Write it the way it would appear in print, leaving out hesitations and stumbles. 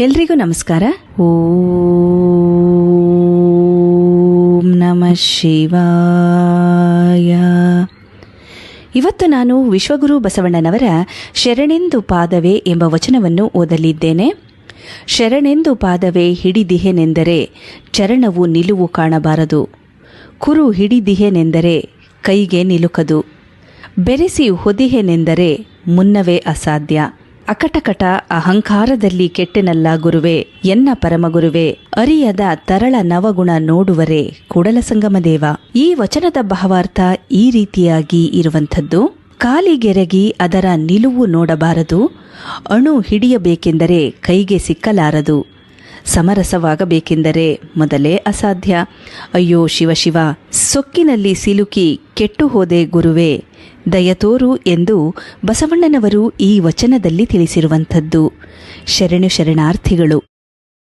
ಎಲ್ರಿಗೂ ನಮಸ್ಕಾರ. ಓಂ ನಮಃ ಶಿವಾಯ. ಇವತ್ತು ನಾನು ವಿಶ್ವಗುರು ಬಸವಣ್ಣನವರ ಶರಣೆಂದು ಪಾದವೇ ಎಂಬ ವಚನವನ್ನು ಓದಲಿದ್ದೇನೆ. ಶರಣೆಂದು ಪಾದವೇ ಹಿಡಿದಿಹೆನೆಂದರೆ ಚರಣವು ನಿಲುವು ಕಾಣಬಾರದು. ಕುರು ಹಿಡಿದಿಹೆನೆಂದರೆ ಕೈಗೆ ನಿಲುಕದು. ಬೆರೆಸಿ ಹೊದಿಹೆನೆಂದರೆ ಮುನ್ನವೇ ಅಸಾಧ್ಯ. ಅಕಟಕಟ ಅಹಂಕಾರದಲ್ಲಿ ಕೆಟ್ಟೆನಲ್ಲ ಗುರುವೆ ಎನ್ನ ಪರಮಗುರುವೆ, ಅರಿಯದ ತರಳ ನವಗುಣ ನೋಡುವರೆ ಕೂಡಲ ಸಂಗಮದೇವ. ಈ ವಚನದ ಭಾವಾರ್ಥ ಈ ರೀತಿಯಾಗಿ ಇರುವಂಥದ್ದು: ಕಾಲಿಗೆರಗಿ ಅದರ ನಿಲುವು ನೋಡಬಾರದು. ಅಣು ಹಿಡಿಯಬೇಕೆಂದರೆ ಕೈಗೆ ಸಿಕ್ಕಲಾರದು. ಸಮರಸವಾಗಬೇಕೆಂದರೆ ಮೊದಲೇ ಅಸಾಧ್ಯ. ಅಯ್ಯೋ ಶಿವ ಶಿವ, ಸೊಕ್ಕಿನಲ್ಲಿ ಸಿಲುಕಿ ಕೆಟ್ಟು ಹೋದೆ ಗುರುವೆ, ದಯತೋರು ಎಂದು ಬಸವಣ್ಣನವರು ಈ ವಚನದಲ್ಲಿ ತಿಳಿಸಿರುವಂಥದ್ದು. ಶರಣಾರ್ಥಿಗಳು.